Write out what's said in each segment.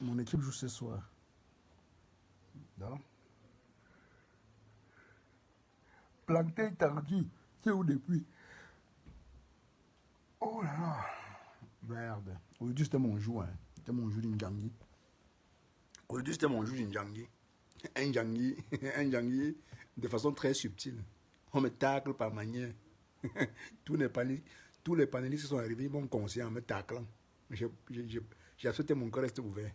Mon équipe joue ce soir. Donc, planté Tardy, c'est où depuis? Oh là là. Merde. Aujourd'hui, c'était mon jour. Hein. C'était mon jour d'Injangi. Aujourd'hui, c'était mon jour d'Injangi. Un Jangi, un Jangi de façon très subtile. On me tacle par manière. tous, les panélistes, tous les panélistes sont arrivés, ils m'ont conseillé en me taclant. J'ai accepté, mon cœur reste ouvert.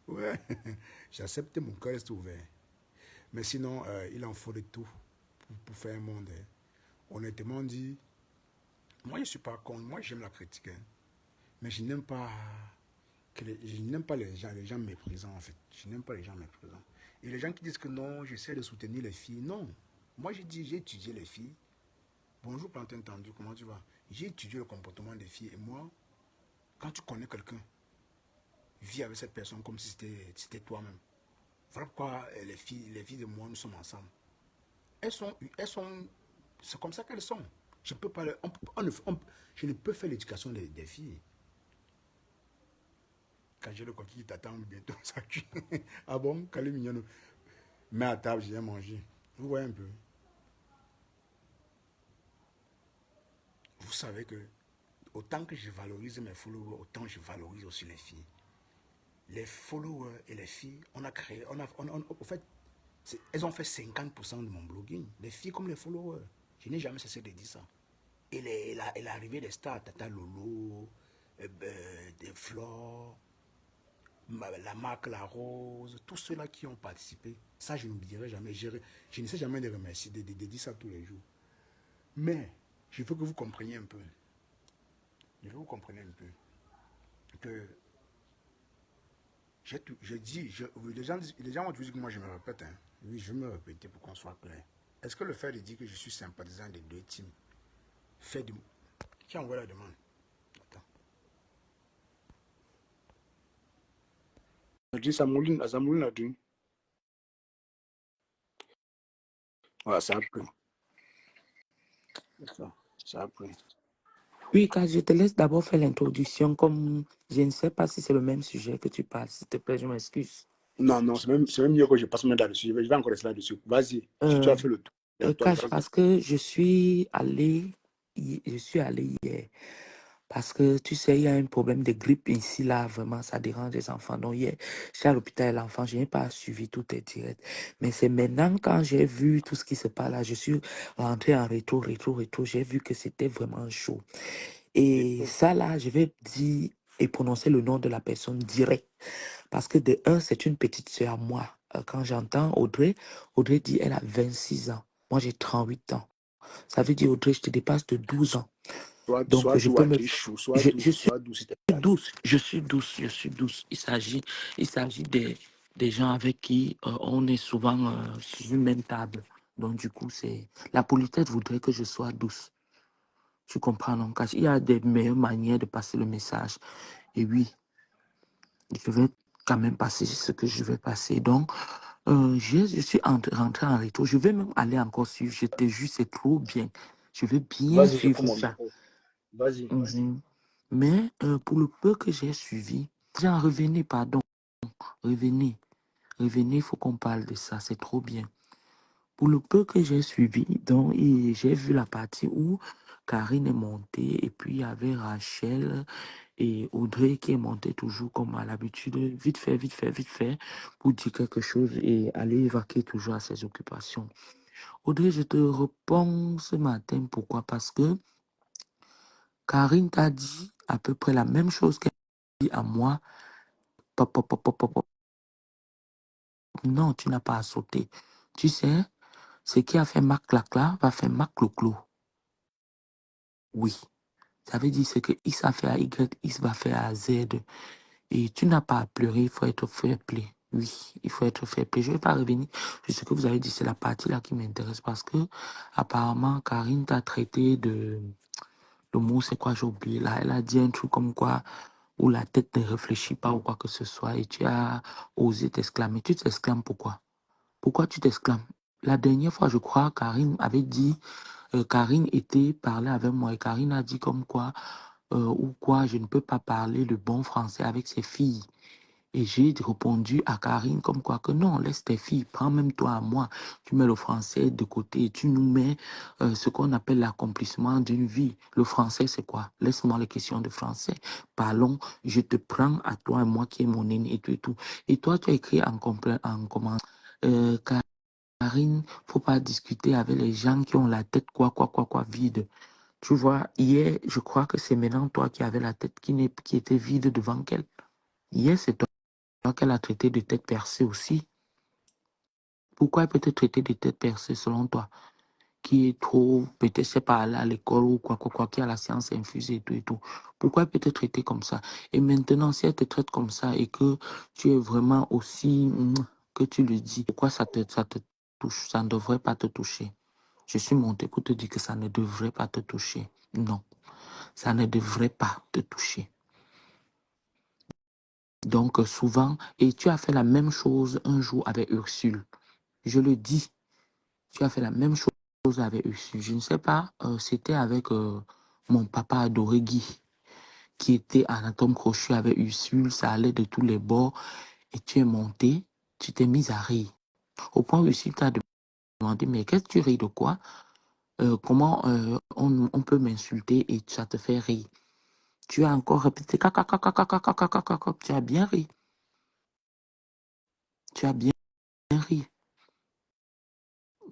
Ouais, j'ai accepté, mon cœur reste ouvert. Mais sinon, il en faut de tout pour faire un monde. Hein. Honnêtement dit, moi je suis pas con, moi j'aime la critique. Hein. Mais je n'aime pas je n'aime pas les gens méprisants en fait. Je n'aime pas les gens méprisants. Et les gens qui disent que non, j'essaie de soutenir les filles. Non. Moi j'ai dit, j'ai étudié les filles. Bonjour plantain tendu, comment tu vas? J'ai étudié le comportement des filles. Et moi, quand tu connais quelqu'un, vis avec cette personne comme si c'était toi-même. Voilà pourquoi les filles de moi, nous sommes ensemble. Elles sont, c'est comme ça qu'elles sont. Je peux pas, je ne peux faire l'éducation des filles. Quand j'ai le coquille qui t'attend bientôt, ça cuit. Ah bon, calé mignon. Mets à table, j'ai mangé. Vous voyez un peu. Vous savez que autant que je valorise mes followers, autant je valorise aussi les filles. Les followers et les filles, on a créé, au fait, elles ont fait 50% de mon blogging. Les filles comme les followers. Je n'ai jamais cessé de dire ça. Et l'arrivée des stars, Tata Lolo, des Flore, la marque La Rose, tous ceux-là qui ont participé, ça je n'oublierai jamais. Je ne sais jamais de remercier, de dire ça tous les jours. Mais, je veux que vous compreniez un peu. Je veux que vous compreniez un peu. Que je dis, les gens vont dire que moi je me répète. Hein. Oui, je vais me répéter pour qu'on soit clair. Est-ce que le fait de dire que je suis sympathisant des deux teams fait du... Qui envoie la demande? Attends. Je dis Samouline a dit. Voilà, ça a pris. Ça a pris. Oui, quand je te laisse d'abord faire l'introduction, comme je ne sais pas si c'est le même sujet que tu parles, s'il te plaît, je m'excuse. Non, c'est même mieux que je passe maintenant là-dessus. Je vais encore rester là-dessus. Vas-y, si tu as fait le tour. Cache, parce que je suis allé hier. Parce que tu sais, il y a un problème de grippe ici, là, vraiment, ça dérange les enfants. Donc, hier, j'étais à l'hôpital, l'enfant, je n'ai pas suivi tout est direct. Mais c'est maintenant, quand j'ai vu tout ce qui se passe là, je suis rentré en rétro, j'ai vu que c'était vraiment chaud. Et ça, là, je vais dire et prononcer le nom de la personne direct. Parce que de un, c'est une petite sœur à moi. Quand j'entends Audrey dit elle a 26 ans. Moi, j'ai 38 ans. Ça veut dire, Audrey, je te dépasse de 12 ans. Donc, je peux me... Je suis douce, je suis douce. Il s'agit des gens avec qui on est souvent sur une même table. Donc, du coup, la politesse voudrait que je sois douce. Tu comprends, non? Car il y a des meilleures manières de passer le message. Et oui, je vais quand même passer ce que je vais passer. Donc, je suis rentré en rétro. Je vais même aller encore suivre. Je te jure, c'est trop bien. Je vais bien suivre ça. Vas-y. Mais pour le peu que j'ai suivi, revenez, il faut qu'on parle de ça, c'est trop bien. Pour le peu que j'ai suivi, donc j'ai vu la partie où Karine est montée et puis il y avait Rachel et Audrey qui est montée toujours comme à l'habitude, vite fait, pour dire quelque chose et aller évacuer toujours à ses occupations. Audrey, je te réponds ce matin, pourquoi? Parce que Karine t'a dit à peu près la même chose qu'elle a dit à moi. Non, tu n'as pas à sauter. Tu sais, ce qui a fait Marc Lacla va faire Marc Clo-Clo. Oui. Ça veut dire ce que X a fait à Y, X va faire à Z. Et tu n'as pas à pleurer, il faut être fair play. Oui, il faut être fair play. Je ne vais pas revenir sur ce que vous avez dit, c'est la partie là qui m'intéresse parce que apparemment Karine t'a traité de... Le mot c'est quoi, j'ai oublié là. Elle a dit un truc comme quoi où la tête ne réfléchit pas ou quoi que ce soit et tu as osé t'exclamer. Tu t'exclames pourquoi? Pourquoi tu t'exclames? La dernière fois, je crois, Karine avait dit, Karine était parlé avec moi et Karine a dit comme quoi ou quoi, je ne peux pas parler le bon français avec ces filles. Et j'ai répondu à Karine comme quoi que non, laisse tes filles, prends même toi à moi, tu mets le français de côté et tu nous mets ce qu'on appelle l'accomplissement d'une vie. Le français, c'est quoi? Laisse-moi les questions de français. Parlons, je te prends à toi et moi qui est mon aîné et tout et tout. Et toi, tu as écrit en comment? Euh, Karine, faut pas discuter avec les gens qui ont la tête quoi vide. Tu vois, hier, je crois que c'est maintenant toi qui avais la tête qui était vide devant qu'elle. Hier, c'est toi qu'elle a traité de tête percée aussi. Pourquoi elle peut te traiter de tête percée selon toi? Qui est trop, peut-être c'est pas aller à l'école ou quoi, qui a la science infusée et tout et tout. Pourquoi elle peut te traiter comme ça? Et maintenant, si elle te traite comme ça et que tu es vraiment aussi, que tu lui dis, pourquoi ça te touche? Ça ne devrait pas te toucher. Je suis monté pour te dire que ça ne devrait pas te toucher. Non, ça ne devrait pas te toucher. Donc, souvent, et tu as fait la même chose un jour avec Ursule. Je le dis, tu as fait la même chose avec Ursule. Je ne sais pas, c'était avec mon papa adoré Guy, qui était anatome crochet avec Ursule. Ça allait de tous les bords. Et tu es monté, tu t'es mis à rire. Au point où Ursule t'a demandé, mais qu'est-ce que tu ris de quoi? Comment on peut m'insulter et ça te fait rire? Tu as encore répété, tu as bien ri. Tu as bien ri.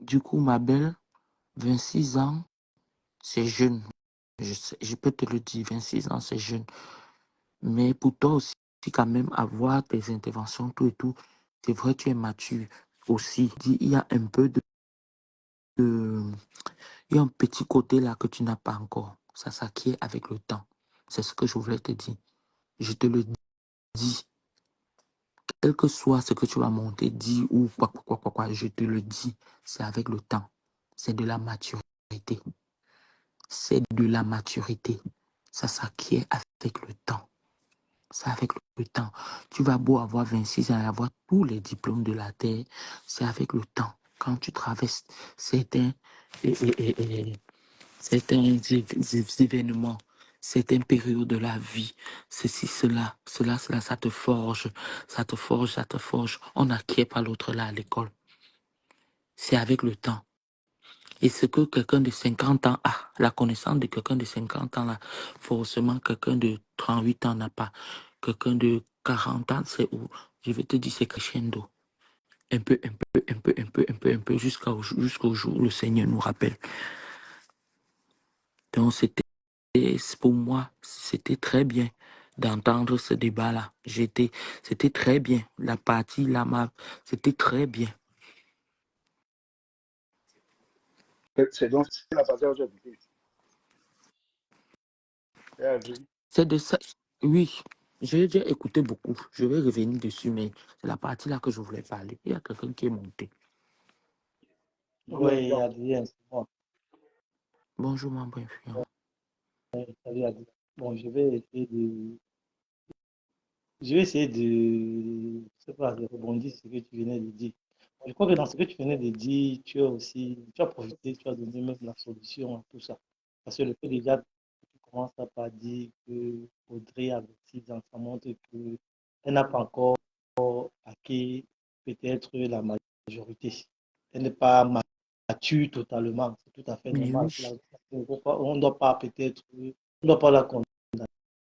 Du coup, ma belle, 26 ans, c'est jeune. Je peux te le dire, 26 ans, c'est jeune. Mais pour toi aussi, quand même, avoir tes interventions, tout et tout, c'est vrai, tu es mature aussi. Il y a un peu de- il y a un petit côté là que tu n'as pas encore. Ça s'acquiert avec le temps. C'est ce que je voulais te dire. Je te le dis. Quel que soit ce que tu vas monter, dire ou quoi, je te le dis. C'est avec le temps. C'est de la maturité. C'est de la maturité. Ça s'acquiert avec le temps. C'est avec le temps. Tu vas beau avoir 26 ans et avoir tous les diplômes de la terre. C'est avec le temps. Quand tu traverses certains, et- et- et- certains événements, certaines périodes de la vie, ceci, cela, ça te forge. Ça te forge, ça te forge. On n'acquiert pas l'autre là à l'école. C'est avec le temps. Et ce que quelqu'un de 50 ans a, la connaissance de quelqu'un de 50 ans là, forcément quelqu'un de 38 ans n'a pas. Quelqu'un de 40 ans, c'est où? Je vais te dire, c'est crescendo. Un peu, jusqu'au jour où le Seigneur nous rappelle. Donc, pour moi, c'était très bien d'entendre ce débat-là. C'était très bien. La partie là, c'était très bien. C'est donc la partie aujourd'hui. C'est de ça. Oui, j'ai déjà écouté beaucoup. Je vais revenir dessus, mais c'est la partie là que je voulais parler. Il y a quelqu'un qui est monté. Oui, Adrien, c'est moi. Bonjour, mon bon influent. Salut, Adrien. Bon, je sais pas, de rebondir sur ce que tu venais de dire. Bon, je crois que dans ce que tu venais de dire, tu as profité, tu as donné même la solution à tout ça. Parce que le fait déjà que tu commences à pas dire que Audrey a 26 ans, ça montre qu'elle n'a pas encore acquis peut-être la majorité. Elle n'est pas mature totalement. C'est tout à fait Mais normal. oui. On ne doit pas peut-être, on ne doit pas la condamner,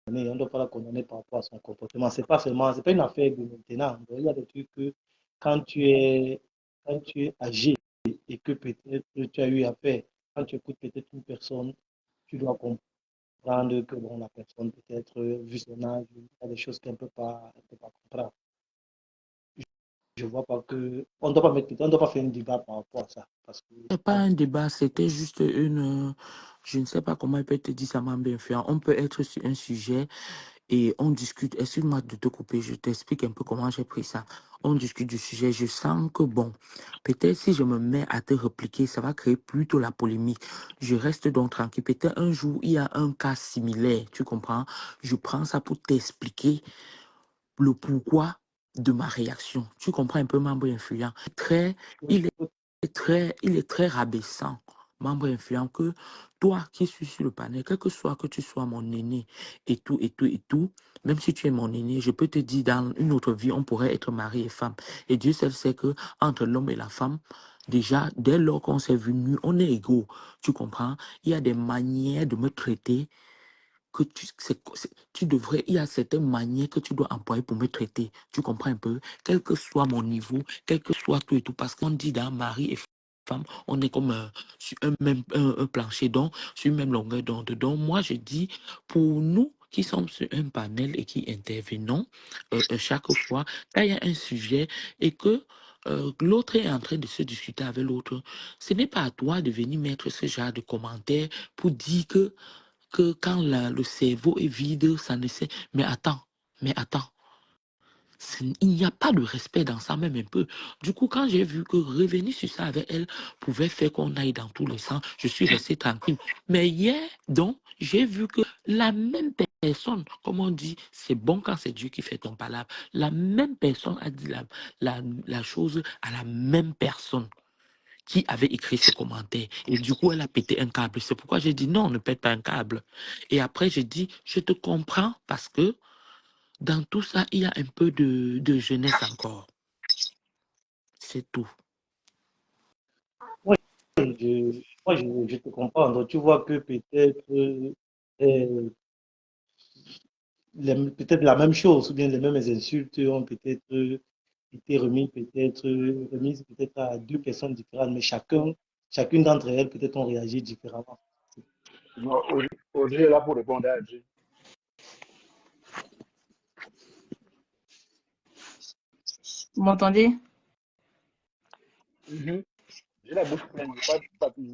on ne doit pas la condamner par rapport à son comportement. C'est pas une affaire de maintenant. Donc, il y a des trucs que quand tu es âgé et que peut-être tu as eu affaire, quand tu écoutes peut-être une personne, tu dois comprendre que bon, la personne peut-être, vu son âge, il y a des choses qu'elle ne peut pas comprendre. Je vois pas que on ne doit pas faire un débat par rapport à ça. Parce que C'est pas un débat, c'était juste je ne sais pas comment il peut te dire ça m'a bien fait. On peut être sur un sujet et on discute. Excuse-moi de te couper, je t'explique un peu comment j'ai pris ça. On discute du sujet. Je sens que bon, peut-être si je me mets à te répliquer, ça va créer plutôt la polémique. Je reste donc tranquille. Peut-être un jour, il y a un cas similaire, tu comprends? Je prends ça pour t'expliquer le pourquoi de ma réaction. Tu comprends un peu, membre influent. Il est il est très rabaissant membre influent, que toi qui suis sur le panel, quel que soit que tu sois mon aîné et tout, et tout, et tout, même si tu es mon aîné, je peux te dire, dans une autre vie, on pourrait être mari et femme. Et Dieu seul sait que entre l'homme et la femme, déjà, dès lors qu'on s'est vu nus, on est égaux. Tu comprends? Il y a des manières de me traiter que tu devrais, il y a certaines manières que tu dois employer pour me traiter. Tu comprends un peu? Quel que soit mon niveau, quel que soit tout et tout, parce qu'on dit dans mari et femme, on est comme sur un même un plancher, donc sur une même longueur d'onde. Donc, moi, je dis, pour nous qui sommes sur un panel et qui intervenons chaque fois, quand il y a un sujet et que l'autre est en train de se discuter avec l'autre, ce n'est pas à toi de venir mettre ce genre de commentaires pour dire que quand le cerveau est vide, ça ne sait. Mais attends. Il n'y a pas de respect dans ça, même un peu. Du coup, quand j'ai vu que revenir sur ça avec elle pouvait faire qu'on aille dans tous les sens, je suis resté tranquille. Mais hier, donc, j'ai vu que la même personne, comme on dit, c'est bon quand c'est Dieu qui fait ton palabre, la même personne a dit la chose à la même personne qui avait écrit ce commentaire. Et du coup, elle a pété un câble. C'est pourquoi j'ai dit non, ne pète pas un câble. Et après, j'ai dit, je te comprends parce que dans tout ça, il y a un peu de jeunesse encore. C'est tout. Oui, je te comprends. Donc, tu vois que peut-être peut-être la même chose, ou bien les mêmes insultes ont peut-être été remises peut-être à deux personnes différentes, mais chacune d'entre elles peut-être ont réagi différemment. Non, Audrey est là pour répondre à Adji. Vous m'entendez? J'ai la bouche pleine, je ne pas plus.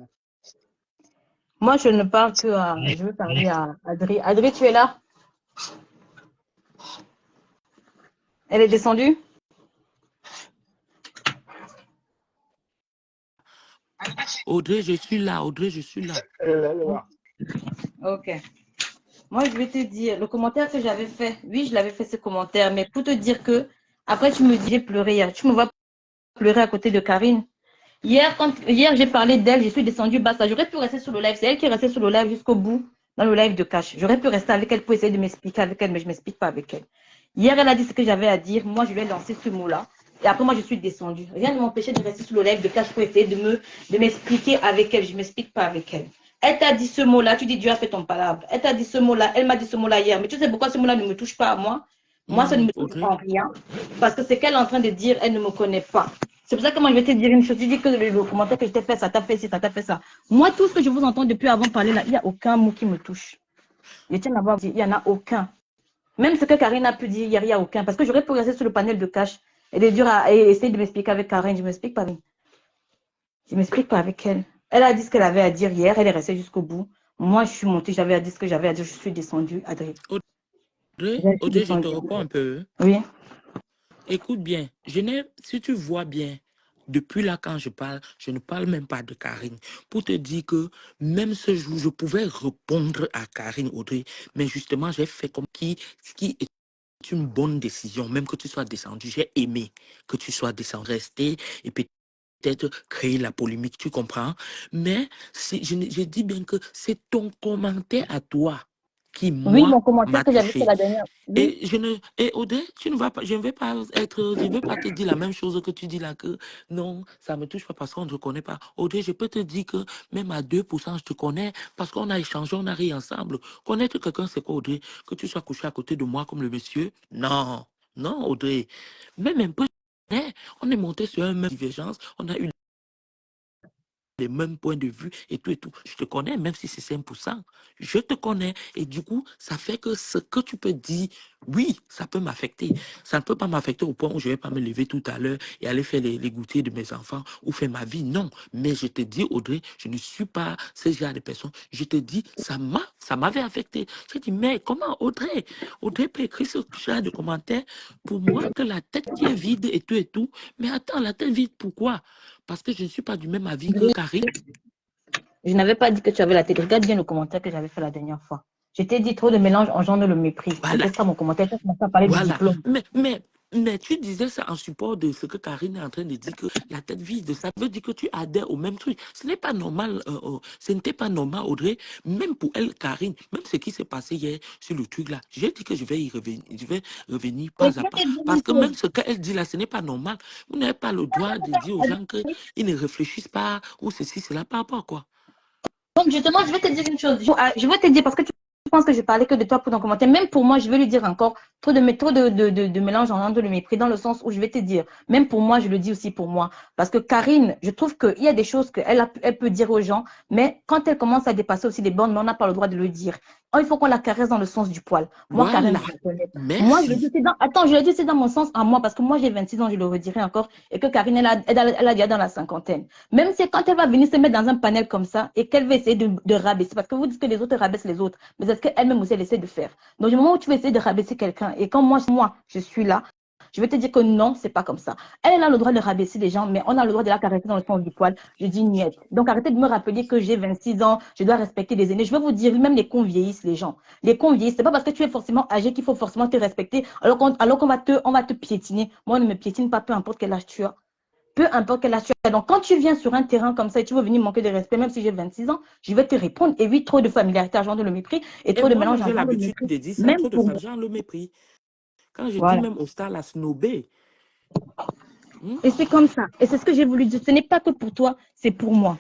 Moi, je ne parle que à... Je veux parler à Adri. Adri, tu es là? Elle est descendue? Audrey, je suis là. Audrey, je suis là. Elle est là. Ok. Moi, je vais te dire, le commentaire que j'avais fait, oui, je l'avais fait ce commentaire, mais pour te dire que, après, tu me dis, j'ai pleuré hier. Tu me vois pleurer à côté de Karine. Hier, j'ai parlé d'elle, je suis descendue bas. J'aurais pu rester sur le live. C'est elle qui est restée sur le live jusqu'au bout, dans le live de Cash. J'aurais pu rester avec elle pour essayer de m'expliquer avec elle, mais je ne m'explique pas avec elle. Hier, elle a dit ce que j'avais à dire. Moi, je lui ai lancé ce mot-là. Et après, moi, je suis descendue. Rien ne m'empêchait de rester sur le live de Cash pour essayer de m'expliquer avec elle. Je ne m'explique pas avec elle. Elle t'a dit ce mot-là. Tu dis Dieu a fait ton palabre. Elle t'a dit ce mot-là. Elle m'a dit ce mot-là hier. Mais tu sais pourquoi ce mot-là ne me touche pas à moi? Moi, ça ne me touche Audrey, pas en rien. Parce que c'est qu'elle est en train de dire, elle ne me connaît pas. C'est pour ça que moi, je vais te dire une chose. Tu dis que le commentaire que je t'ai fait, ça t'a fait ci, ça t'a fait ça. Moi, tout ce que je vous entends depuis avant parler là, il n'y a aucun mot qui me touche. Je tiens à avoir dit, il n'y en a aucun. Même ce que Karine a pu dire, il n'y a aucun. Parce que j'aurais pu rester sur le panel de Cash et de dire et essayer de m'expliquer avec Karine. Je ne m'explique pas. Je ne m'explique pas avec elle. Elle a dit ce qu'elle avait à dire hier. Elle est restée jusqu'au bout. Moi, je suis montée. J'avais à dire ce que j'avais à dire. Je suis descendue. Adrien. Audrey, je te réponds un peu. Oui. Écoute bien, si tu vois bien, depuis là quand je parle, je ne parle même pas de Karine. Pour te dire que même ce jour, je pouvais répondre à Karine, Audrey, mais justement, j'ai fait comme ce qui est une bonne décision, même que tu sois descendu. J'ai aimé que tu sois descendu, rester et peut-être créer la polémique, tu comprends? Mais je dis bien que c'est ton commentaire à toi qui, Oui, moi, mon commentaire m'a que j'avais fait touché. la dernière. Oui. Et Audrey, tu ne vas pas, je ne vais pas te dire la même chose que tu dis là, que non, ça me touche pas parce qu'on ne te connaît pas. Audrey, je peux te dire que même à 2%, je te connais parce qu'on a échangé, on a ri ensemble. Connaître quelqu'un, c'est quoi, Audrey? Que tu sois couché à côté de moi comme le monsieur? Non, non, Audrey. Même un peu, hein, on est monté sur une même divergence, on a eu les mêmes points de vue et tout et tout. Je te connais, même si c'est 5%. Je te connais. Et du coup, ça fait que ce que tu peux dire, oui, ça peut m'affecter. Ça ne peut pas m'affecter au point où je ne vais pas me lever tout à l'heure et aller faire les goûters de mes enfants ou faire ma vie. Non. Mais je te dis, Audrey, je ne suis pas ce genre de personne. Je te dis, ça m'avait affecté. Je dis, mais comment Audrey peut écrire ce genre de commentaires pour moi que la tête qui est vide et tout et tout. Mais attends, la tête vide, pourquoi? Parce que je ne suis pas du même avis que Karine. Je n'avais pas dit que tu avais la tête. Regarde bien le commentaire que j'avais fait la dernière fois. Je t'ai dit trop de mélange engendre le mépris. Voilà, C'était ça mon commentaire. Tu as commencé à parler du voilà. diplôme. Mais tu disais ça en support de ce que Karine est en train de dire, que la tête vide, ça veut dire que tu adhères au même truc. Ce n'est pas normal, ce n'était pas normal, Audrey, même pour elle, Karine, même ce qui s'est passé hier sur le truc là, j'ai dit que je vais y revenir, je vais revenir Et pas je à vais pas. te dire Parce une que chose. même ce qu'elle dit là, ce n'est pas normal. Vous n'avez pas le droit de dire aux gens qu'ils ne réfléchissent pas, ou ceci, cela, par rapport à quoi. Donc, justement, je vais te dire une chose. Je vais te dire parce que tu penses que je parlais que de toi pour ton commentaire. Même pour moi, je vais lui dire encore trop de mélange en de le mépris dans le sens où je vais te dire, même pour moi, je le dis aussi pour moi. Parce que Karine, je trouve qu'il y a des choses elle peut dire aux gens, mais quand elle commence à dépasser aussi des bornes, mais on n'a pas le droit de le dire. Oh, il faut qu'on la caresse dans le sens du poil. Moi, Karine, Voilà. je la connais. Moi, je le dis, Merci. attends, je le dis, c'est dans mon sens à moi, parce que moi, j'ai 26 ans, je le redirai encore, et que Karine, elle a déjà dans la cinquantaine. Même si quand elle va venir se mettre dans un panel comme ça et qu'elle va essayer de rabaisser, parce que vous dites que les autres rabaissent les autres, mais c'est ce qu'elle-même aussi elle essaie de faire. Donc, du moment où tu vas essayer de rabaisser quelqu'un et quand moi, je suis là, je vais te dire que non, c'est pas comme ça. Elle a le droit de rabaisser les gens, mais on a le droit de la caresser dans le sens du poil. Je dis niet. Donc, arrêtez de me rappeler que j'ai 26 ans, je dois respecter les aînés. Je vais vous dire, même les cons vieillissent, les gens. Les cons vieillissent. C'est pas parce que tu es forcément âgé qu'il faut forcément te respecter, alors qu'on va te piétiner. Moi, on ne me piétine pas, peu importe quel âge tu as. Peu importe quelle âge tu as. Donc, quand tu viens sur un terrain comme ça et tu veux venir manquer de respect, même si j'ai 26 ans, je vais te répondre. Et oui, trop de familiarité engendre le mépris et Et trop de moi-même, mélange j'ai engendre le l'habitude mépris. de dire ça, Même trop de pour femmes, moi. genre le mépris. Quand je dis Voilà. même au star la snobé. Hmm? Et c'est comme ça. Et c'est ce que j'ai voulu dire. Ce n'est pas que pour toi, c'est pour moi.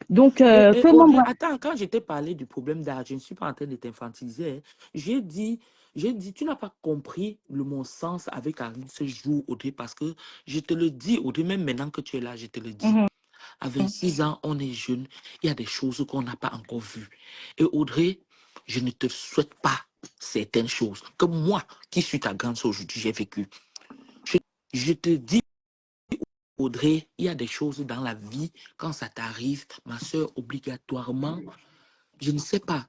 Donc, Et que Audrey, moi, attends, quand je t'ai parlé du problème d'âge, je ne suis pas en train de t'infantiliser. Hein. J'ai dit, tu n'as pas compris mon sens avec Arine ce jour, Audrey, parce que je te le dis, Audrey, même maintenant que tu es là, je te le dis. À 26 ans, on est jeune, il y a des choses qu'on n'a pas encore vues. Et Audrey, je ne te souhaite pas certaines choses que moi, qui suis ta grande sœur aujourd'hui, j'ai vécu. Je te dis, Audrey, il y a des choses dans la vie, quand ça t'arrive, ma soeur, obligatoirement, je ne sais pas.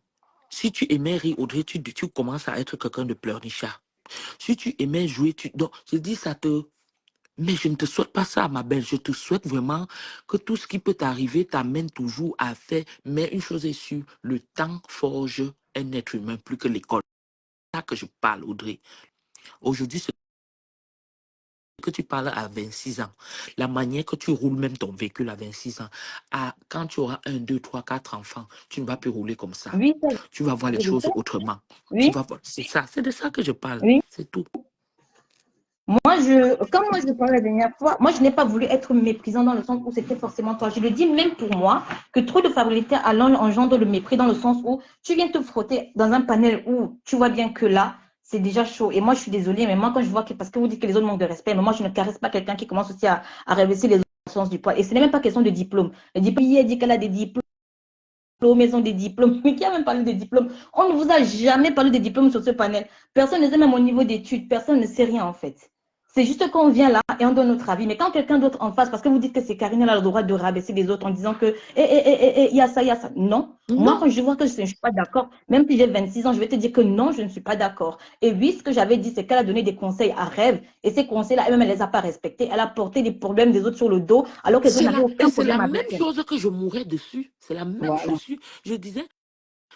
Si tu aimais rire, Audrey, tu commences à être quelqu'un de pleurnichard. Si tu aimais jouer, donc, je dis ça te... Mais je ne te souhaite pas ça, ma belle. Je te souhaite vraiment que tout ce qui peut t'arriver t'amène toujours à faire. Mais une chose est sûre, le temps forge un être humain plus que l'école. C'est ça que je parle, Audrey. Aujourd'hui, ce que tu parles à 26 ans, la manière que tu roules même ton véhicule à 26 ans, quand tu auras 1, 2, 3, 4 enfants, tu ne vas plus rouler comme ça. oui, Tu vas voir les je le sais. choses autrement. Tu Oui, vas voir, c'est ça, c'est de ça que je parle. oui. C'est tout. Quand moi je parlais la dernière fois, moi je n'ai pas voulu être méprisant dans le sens où c'était forcément toi. Je le dis même pour moi, que trop de familiarité engendre le mépris dans le sens où tu viens te frotter dans un panel où tu vois bien que là, c'est déjà chaud. Et moi je suis désolée, mais moi quand je vois que, parce que vous dites que les autres manquent de respect, mais moi je ne caresse pas quelqu'un qui commence aussi à rabaisser les autres dans le sens du poil. Et ce n'est même pas question de diplôme. Le diplôme, il dit qu'elle a des diplômes. Maison des diplômes. Mais qui a même parlé des diplômes? On ne vous a jamais parlé des diplômes sur ce panel. Personne ne sait même au niveau d'études. Personne ne sait rien en fait. C'est juste qu'on vient là et on donne notre avis. Mais quand quelqu'un d'autre en face, parce que vous dites que c'est Karine, elle a le droit de rabaisser les autres en disant que il y a ça, il y a ça. Non. Moi, Non, quand je vois que je ne suis pas d'accord, même si j'ai 26 ans, je vais te dire que non, je ne suis pas d'accord. Et oui, ce que j'avais dit, c'est qu'elle a donné des conseils à Rêve. Et ces conseils-là, elle-même, elle ne les a pas respectés. Elle a porté les problèmes des autres sur le dos, alors que les autres n'avaient et aucun c'est la problème avec même elle. chose que je mourrais dessus. C'est la même Voilà. chose. Je disais,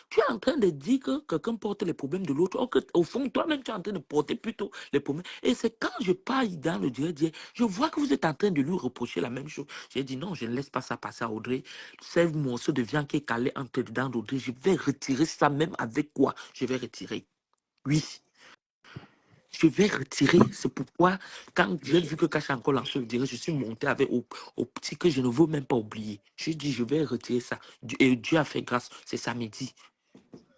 tu es en train de dire que quelqu'un porte les problèmes de l'autre, or que, au fond, toi-même, tu es en train de porter plutôt les problèmes. Et c'est quand je parle dans le direct, je vois que vous êtes en train de lui reprocher la même chose. J'ai dit non, je ne laisse pas ça passer à Audrey. Ce morceau de viande qui est calé entre les dents d'Audrey, je vais retirer ça même avec quoi? Je vais retirer. Oui. Je vais retirer. C'est pourquoi, quand j'ai vu que Cacha encore lancé le direct, je suis monté avec au petit que je ne veux même pas oublier. J'ai dit, je vais retirer ça. Et Dieu a fait grâce. C'est samedi.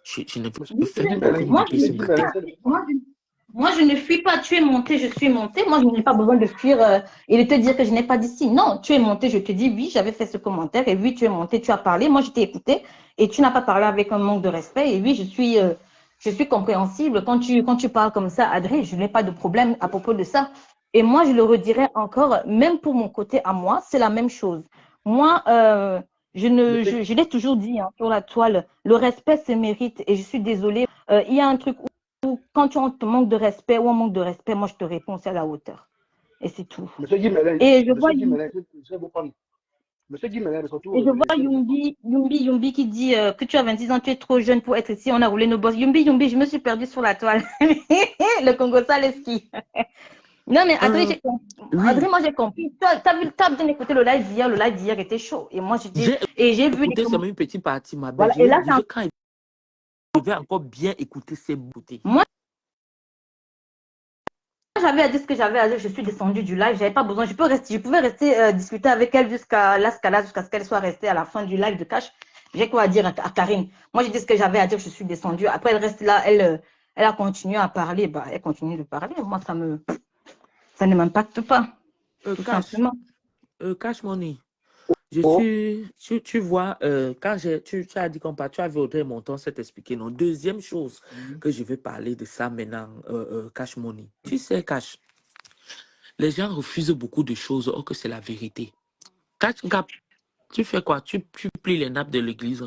Je ne Monsieur, veux faire Guy aucun Melin, Moi, bébé je ne ce Monsieur Guy fuis Melin, matin. pas. essaie de Moi, je ne fuis pas. Tu es monté, je suis monté. Moi, je n'ai pas besoin de fuir et de te dire que je n'ai pas dit si. Non, tu es monté, je te dis oui, j'avais fait ce commentaire. Et oui, tu es monté, tu as parlé. Moi, je t'ai écouté et tu n'as pas parlé avec un manque de respect. Et oui, je suis compréhensible. Quand tu parles comme ça, Adrien, je n'ai pas de problème à propos de ça. Et moi, je le redirai encore, même pour mon côté à moi, c'est la même chose. Moi, Monsieur, je l'ai toujours dit hein, sur la toile, le respect se mérite et je suis désolée. Il y a un truc où, quand tu manques de respect ou un manque de respect, moi, je te réponds, c'est à la hauteur. Et c'est tout. Monsieur Guy Melin, Et je vois, Monsieur Guy Melin, je vais vous prendre. Monsieur Guy Melin, surtout et je revenir, vois essaie de comprendre. Yumbi qui dit que tu as 26 ans, tu es trop jeune pour être ici, on a roulé nos bosses. Yumbi, je me suis perdue sur la toile. Le Congo Saleski. Non, mais Adrien, Euh, oui, moi j'ai compris. Tu as bien écouté le live d'hier était chaud. Et moi, j'ai j'ai vu les écouté commentaires. seulement une petite partie, ma belle. Voilà. Et là, Je vais quand je vais encore bien écouter ces beautés. moi, j'avais à dire ce que j'avais à dire. Je suis descendue du live. J'avais pas besoin. Je pouvais rester discuter avec elle jusqu'à ce qu'elle soit restée à la fin du live de Cash. J'ai quoi à dire à Karine. Moi, j'ai dit ce que j'avais à dire. Je suis descendue. Après, elle reste là. Elle a continué à parler. Bah, elle continue de parler. Moi, ça ne m'impacte pas, tout Cash, simplement. Cash Money. Oh, Tu vois, quand tu as dit qu'on parle, tu avais Audrey Monton s'est expliqué. Non, deuxième chose que je vais parler de ça maintenant, Cash Money. Tu sais, Cash, les gens refusent beaucoup de choses, or que c'est la vérité. Cash, tu fais quoi? Tu plies les nappes de l'église.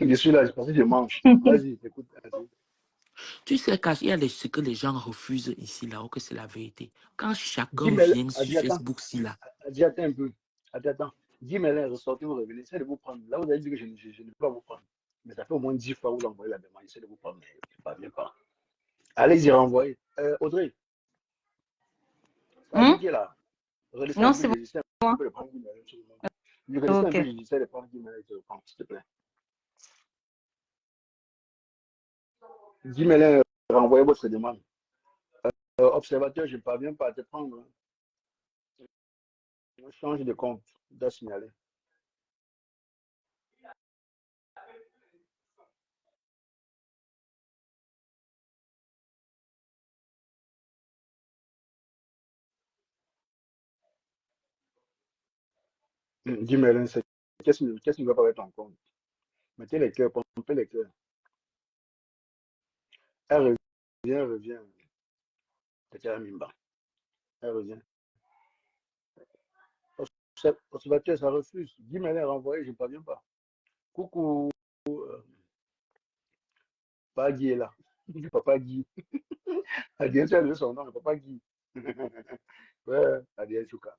je suis là, je pense que je mange. Vas-y, écoute. Vas-y. Tu sais, Cash, il y a ce que les gens refusent ici, là, or que c'est la vérité. Quand chacun Dis-moi, vient sur attends, Facebook, si là, attends un peu. Attends. Dis-moi, ressortez, vous revenez. Essayez de vous prendre. Là, vous avez dit que je ne peux pas vous prendre. Mais ça fait au moins 10 fois que vous envoyez la demande. Essayez de vous prendre, mais je ne parviens pas. Allez-y, renvoyez. Audrey, ça dit Hmm? qu'il est là. Relaissez un Non, peu, c'est bon. j'essaie un peu de prendre Guimard. Relaissez un Ok. peu, j'essaie de prendre Guimard et te prendre, s'il te plaît. Dis-moi, renvoyez votre demande. Observateur, je ne parviens pas à te prendre. On change de compte. Je dois signaler. Dis-moi, qu'est-ce qui ne va pas avec ton compte? Mettez les cœurs, pompez les cœurs. Elle revient. C'était la Mimba. Elle revient. Observateur, ça refuse. Dis-moi, renvoyez, je ne parviens pas. Coucou, Papa Guy est là. Papa Guy. Adrien, tu as donné son nom, Papa Guy. Ouais, Adrien Chouka.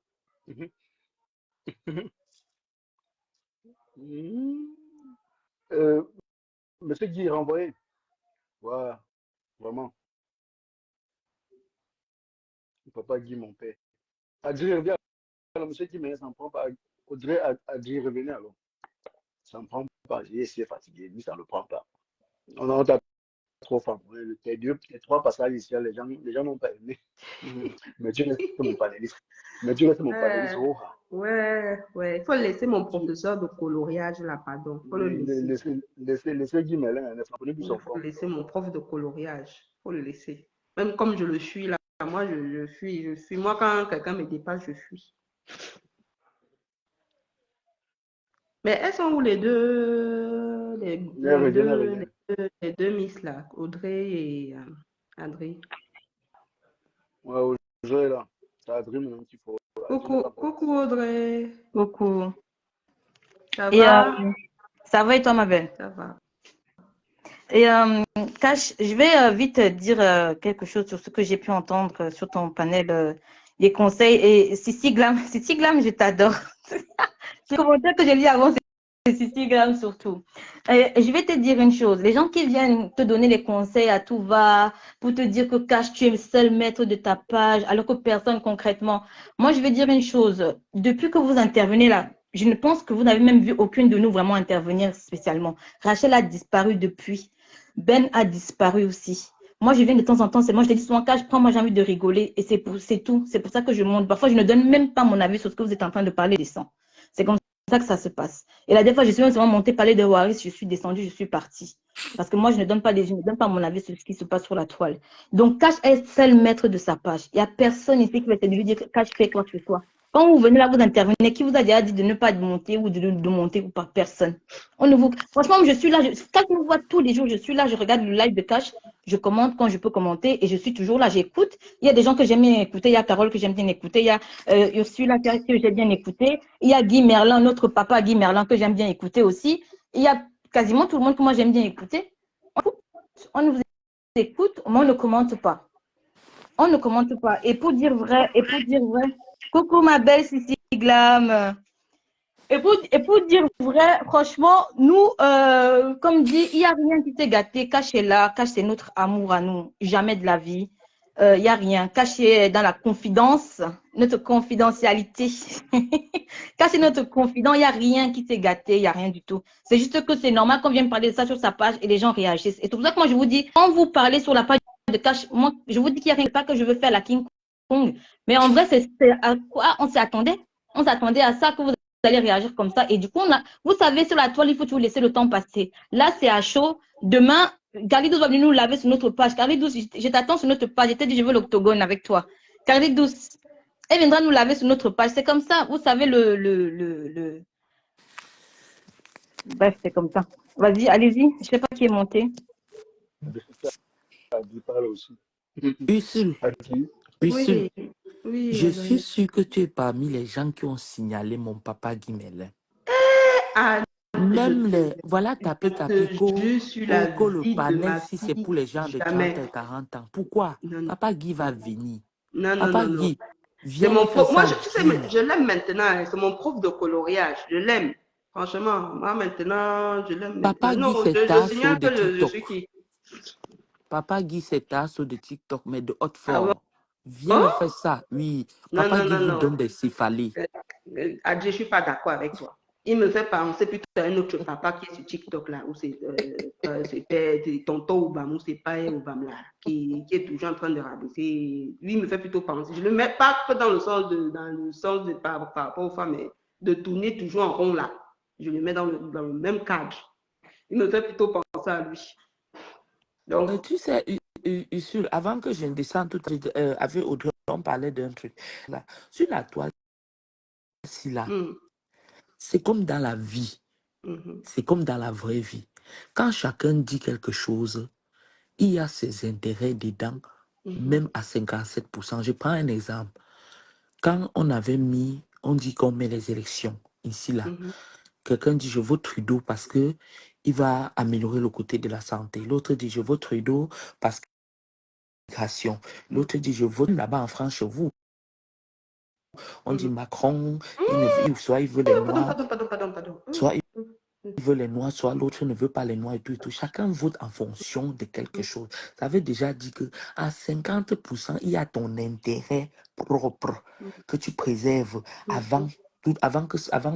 Euh, Monsieur Guy est renvoyé. Voilà, vraiment. Papa Guy, mon père. Adrien revient. Alors, monsieur Guy, mais ça ne prend pas. Audrey, Adrien, revenez alors. Ça ne prend pas. J'ai essayé fatigué. Lui, ça ne le prend pas. On a trop faim. Les trois passages ici, les gens n'ont pas aimé. Mais tu restes mon panéliste. Mais tu restes mon panéliste. Oh, ah. Ouais. Il faut laisser mon professeur de coloriage là, pardon. Il faut le laisser. Laissez Guy Mélin, ne prenez plus Il son faut compte. laisser mon prof de coloriage. Il faut le laisser. Même comme je le suis là, moi je suis. Moi, quand quelqu'un me dépasse, je suis. Mais elles sont où les deux, Reviens. les deux Miss là, Audrey et Adrien? Ouais, Audrey là. Ça a Adrien maintenant qu'il faut. Adrien n'a pas encore Coucou laissé. Audrey. Coucou. Ça Et va? ça va et toi, ma belle? Ça va. Et Cash, je vais vite dire quelque chose sur ce que j'ai pu entendre sur ton panel des conseils. Et Sissi Glam, je t'adore. Le commentaire que j'ai lu avant, c'est Sissi Glam surtout. Je vais te dire une chose. Les gens qui viennent te donner les conseils à tout va pour te dire que Cash, tu es le seul maître de ta page, alors que personne concrètement. Moi, je vais dire une chose. Depuis que vous intervenez là, je ne pense que vous n'avez même vu aucune de nous vraiment intervenir spécialement. Rachel a disparu depuis. Ben a disparu aussi. Moi, je viens de temps en temps, c'est moi, je te dis souvent, Cash, prends, moi, j'ai envie de rigoler et c'est tout. C'est pour ça que je monte. Parfois, je ne donne même pas mon avis sur ce que vous êtes en train de parler des sangs. C'est comme ça que ça se passe. Et là, des fois, je suis même souvent montée parler de Waris, je suis descendue, je suis partie. Parce que moi, je ne donne pas mon avis sur ce qui se passe sur la toile. Donc, Cash est seul maître de sa page. Il n'y a personne ici qui va te dire que Cash fait quoi que ce soit. Quand vous venez là, vous intervenez, qui vous a déjà dit de ne pas monter ou de monter ou pas? Personne. Franchement, je suis là. Cash me voit tous les jours. Je suis là, je regarde le live de Cash. Je commente quand je peux commenter et je suis toujours là. J'écoute. Il y a des gens que j'aime bien écouter. Il y a Carole que j'aime bien écouter. Il y a Ursula que j'aime bien écouter. Il y a Guy Merlin, notre papa Guy Merlin que j'aime bien écouter aussi. Il y a quasiment tout le monde que moi j'aime bien écouter. On nous écoute, mais on ne commente pas. On ne commente pas. Et pour dire vrai, coucou ma belle Sissi Glam. Et pour dire vrai, franchement, nous, comme dit, il n'y a rien qui s'est gâté. Cash est là, Cash c'est notre amour à nous. Jamais de la vie. il n'y a rien. Caché dans la confidence, notre confidentialité. Caché notre confident, il n'y a rien qui s'est gâté, il n'y a rien du tout. C'est juste que c'est normal qu'on vienne parler de ça sur sa page et les gens réagissent. Et c'est pour ça que moi, je vous dis, quand vous parlez sur la page de Cash, moi, je vous dis qu'il n'y a rien, pas que je veux faire la King Kong. Mais en vrai, c'est à quoi on s'attendait. On s'attendait à ça, que vous allez réagir comme ça. Et du coup, vous savez, sur la toile, il faut toujours laisser le temps passer. Là, c'est à chaud. Demain, Carly va venir nous laver sur notre page. Carly je t'attends sur notre page. Je t'ai dit, je veux l'octogone avec toi. Carly elle viendra nous laver sur notre page. C'est comme ça. Vous savez, Bref, c'est comme ça. Vas-y, allez-y. Je ne sais pas qui est monté. Adi parle aussi. Ursule, Adi, Ursule, Oui, oui, je suis Adrien. sûr que tu es parmi les gens qui ont signalé mon papa Guimelin. Ah, Même je les, voilà, tapis, te tapis, jure sur la le vie de panel, ma si c'est fille, pour les gens de 30 jamais. et 40 ans. Pourquoi? Non, Papa Guy va venir. non, non, Papa non, non. Guy, C'est viens mon me faire prof. Moi, ça, tu sais, Guy. je l'aime maintenant. Hein. C'est mon prof de coloriage. Je l'aime. Franchement, moi maintenant, je l'aime Papa maintenant. Guy, Non, c'est je ta signale de que je TikTok. suis qui? Papa Guy, c'est ta de TikTok, mais de haute Ah bon? fort. Viens me Oh? faire ça, oui. Non, Papa non, Guy non, vous non. donne des céphalées. Adji, je suis pas d'accord avec toi. Il me fait penser plutôt à un autre papa qui est sur TikTok là, où c'était tonton Obama, ou c'est pas Obama là, qui est toujours en train de rabaisser. Lui, il me fait plutôt penser. Je ne le mets pas que dans le sens de par rapport aux femmes, mais de tourner toujours en rond là. Je le mets dans le même cadre. Il me fait plutôt penser à lui. Donc, Tu sais, Ursule, avant que je ne descende tout de suite, avec Audrey, on parlait d'un truc. Là, sur la toile, si là, c'est comme dans la vie. C'est comme dans la vraie vie. Quand chacun dit quelque chose, il y a ses intérêts dedans, même à 57%. Je prends un exemple. Quand on dit qu'on met les élections, ici, là, quelqu'un dit je vote Trudeau parce que il va améliorer le côté de la santé. L'autre dit je vote Trudeau parce que l'immigration. L'autre dit je vote là-bas en France chez vous. On dit Macron, soit il veut les Noirs, pardon. soit il veut les Noirs, soit l'autre ne veut pas les Noirs et tout et tout. Chacun vote en fonction de quelque chose. Ça veut déjà dire que à 50%, il y a ton intérêt propre que tu préserves avant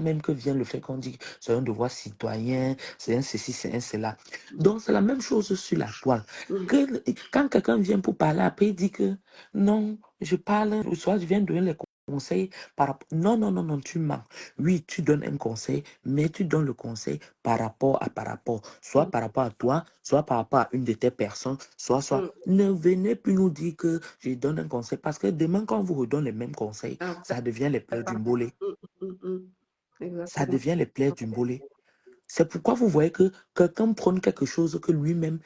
même que vienne le fait qu'on dit que c'est un devoir citoyen, c'est un ceci, c'est un cela. Donc c'est la même chose sur la toile. Quand quelqu'un vient pour parler, après il dit que non, je parle, soit je viens donner les conseils par rapport. Non, non, non, non, tu mens. Oui, tu donnes un conseil, mais tu donnes le conseil par rapport. Soit par rapport à toi, soit par rapport à une de tes personnes, soit. Ne venez plus nous dire que je donne un conseil, parce que demain, quand on vous redonne les mêmes conseils, ça devient les plaies d'une bolée. Ça devient les plaies d'une bolée. C'est pourquoi vous voyez que quelqu'un prône quelque chose que lui-même